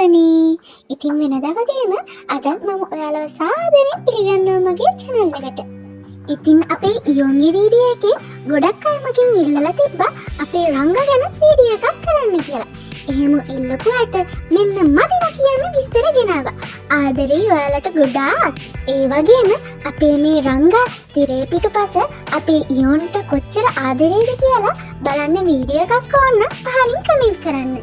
රංගනේ. ඉතින් වෙනදා වගේම අදත් මම ඔයාලව සාදරයෙන් පිළිගන්නවා මගේ channel එකට. ඉතින් අපේ ඉයෝන්ගේ වීඩියෝ එකේ ගොඩක් අය මගෙන් ඉල්ලලා තිබ්බා අපේ රංග ගැන වීඩියෝ එකක් කරන්න කියලා. එහෙම ඉල්ලපුවාට මෙන්න මදින කියන විස්තර ගෙනාවා. ආදරේ ඔයාලට ගොඩාක්. ඒ වගේම අපේ මේ රංගා තිරේ පිටුපස අපේ ඉයෝන්ට කොච්චර ආදරේද කියලා බලන්න වීඩියෝ එකක් ඕන පහලින් කමෙන්ට් කරන්න.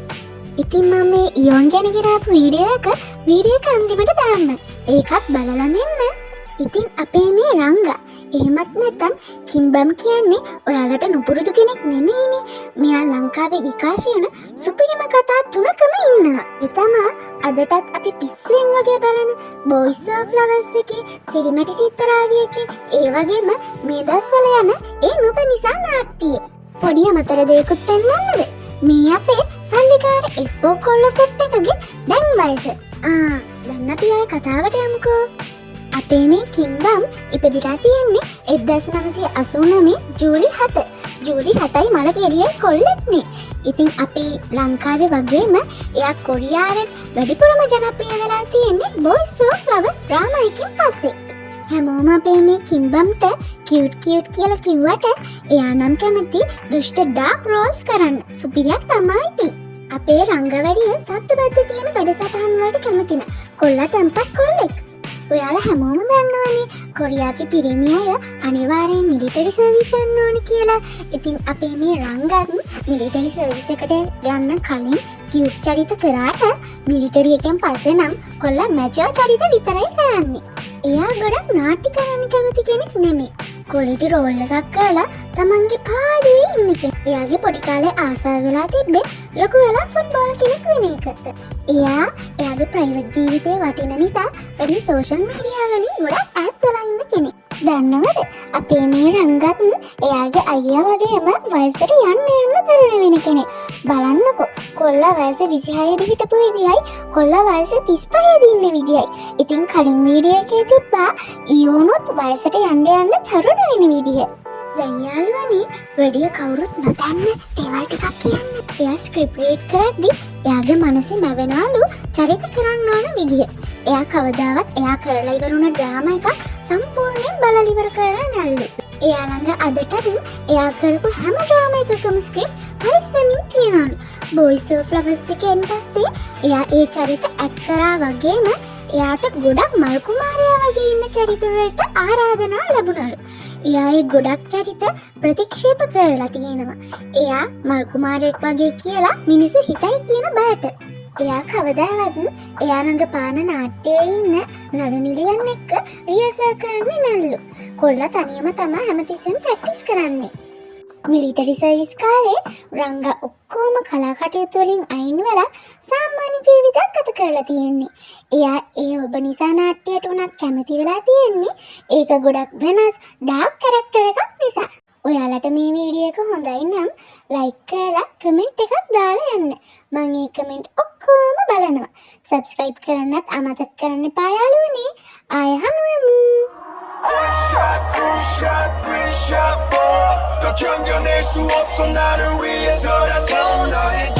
ඉතින් මම මේ ඉයෝන් ගැන ගෙනාපු වීඩියෝ එක අන්තිමට දාන්න. ඒකත් බලලා මෙන්න. ඉතින් අපේ මේ රංගා එහෙමත් නැත්නම් කිම්බම් කියන්නේ ඔයාලට නුපුරුදු කෙනෙක් නෙමෙයිනේ. මෙයා ලංකාවේ විකාශය වෙන සුපිරිම කතා තුනකම ඉන්නවා. ඒ තමයි අදටත් අපි පිස්සුවෙන් වගේ බලන Boys of Flowers එකේ සිරිමැටි සිත්තරාවිය එකේ ඒ වගේම මේ දස්වල යන ඒ නුඹ නිසා නාට්‍යය. පොඩි අමතර දෙයක්ත් පෙන්වන්නද? මේ අපේ සල්ලිකාර F4 කොල්ල සෙට් එකගේ දැන් වයස. දැන් අපි ආයේ කතාවට යමුකෝ. අපේ මේ කිම්බම් ඉපදිලා තියෙන්නේ 1989 ජූලි 7. ජූලි 7යි මල කෙරියයි කොල්ලෙක්නේ. ඉතින් අපි ලංකාවේ වගේම එයා කොරියාවෙත් වැඩිපුරම ජනප්‍රිය වෙලා තියෙන්නේ Boys of Flowers drama එකකින් පස්සේ. හැමෝම අපේ මේ කිම්බම්ට කියුට් කියලා කිව්වට එයා නම් කැමති දුෂ්ට ඩාර්ක් රෝල්ස් කරන්න. සුපිරියක් තමයි ඉතින්. අපේ රංගවැඩිය සත්ත්වබද්ධ තියෙන වැඩසටහන් වලට කැමති නැ. කොල්ලා තැම්පත් කොල්ලෙක්. ඔයාලා හැමෝම දන්නවනේ කොරියාවේ පිරිමි අය අනිවාර්යෙන් මිලිටරි සර්විස් යන්න ඕනි කියලා. ඉතින් අපේ මේ රංගත් මිලිටරි සර්විස් එකට යන්න කලින් කියුට් චරිත කරාට මිලිටරි එකෙන් පස්සේ නම් කොල්ලා මැචර් චරිත විතරයි කරන්නේ. එයා ගොඩක් නාට්‍ය කරන්න කැමති කෙනෙක් නෙමෙයි. කොලිටි රෝල් එකක් කරලා තමන්ගේ පාඩුවේ ඉන්න කෙනෙක්. එයාගේ පොඩි කාලේ ආසාව වෙලා තිබ්බේ ලොකු වෙලා ෆුට්බෝල් කෙනෙක් වෙන එකට. එයාගේ ප්‍රයිවට් ජීවිතේ වටින නිසා වැඩි සෝෂල් මීඩියා වලින් ගොඩක් ඈත් වෙලා ඉන්න කෙනෙක්. දන්නවද? අපේ මේ රංගත් එයාගේ අයියා වගේම වයසට යන්න තරුණ වෙන කෙනෙක්. බලන්නකෝ කොල්ලා වයස 26 දී හිටපු විදියයි කොල්ලා වයස 35 දී ඉන්න විදියයි. ඉතින් කලින් වීඩියෝ එකේ තිබ්බා ඊයෝනොත් වයසට යන්න තරුණ වෙන විදිය. දැන් යාළුවනේ වැඩිය කවුරුත් නොදන්න දේවල් ටිකක් කියන්න. එයා ස්ක්‍රිප්ට් රීඩ් කරද්දී එයාගේ මනසේ මැවෙනවලු චරිත කරන්න ඕන විදිය. එයා කවදාවත් එයා කරලා ඉවරුණ ඩ්‍රාමා එකක් සම්පූර්ණයෙන් බලලා ඉවර කරලා නැල්ලු. එයා ළඟ අදටත් එයා කරපු හැම ඩ්‍රාමා එකකම ස්ක්‍රිප්ට් පරිස්සමින් තියෙනවලු. Boys of Flowers එකෙන් පස්සේ එයා ඒ චරිත ඇක්ට් කරා වගේම එයාට ගොඩක් මල් කුමාරයා වගේ ඉන්න චරිත වලට ආරාධනා ලැබුණලු. එයා ඒ ගොඩක් චරිත ප්‍රතික්ෂේප කරලා තියෙනවා. එයා මල් කුමාරයෙක් වගේ කියලා මිනිස්සු හිතයි කියන බයට. එයා කවදාවත් එයා රංගපාන නාට්‍යයේ ඉන්න නළු නිලියන් එක්ක රියසල් කරන්නේ නැල්ලු. කොල්ලා තනියම තමයි හැමතිස්සෙම ප්‍රැක්ටිස් කරන්නේ. මිලිටරි සර්විස් කාලේ රංගා ඔක්කොම කලා කටයුතු වලින් අයින් වෙලා සාමාන්‍ය ජීවිතයක් ගත කරලා තියෙන්නේ. එයා ඒ ඔබ නිසා නාට්‍යයට උනත් කැමති වෙලා තියෙන්නේ. ඒක ගොඩක් වෙනස් ඩාර්ක් කැරක්ටර් එකක් නිසා. ඔයාලට මේ වීඩියෝ එක හොඳයි නම් ලයික් කරලා කමෙන්ට් එකක් දාලා යන්න. මම ඒ කමෙන්ට් ඔක්කොම බලනවා. සබ්ස්ක්‍රයිබ් කරන්නත් අමතක කරන්න එපා යාළුවනේ. ආයෙ හමු වෙමු. 더 견뎌낼 수 없어 나를 위해서라도 너의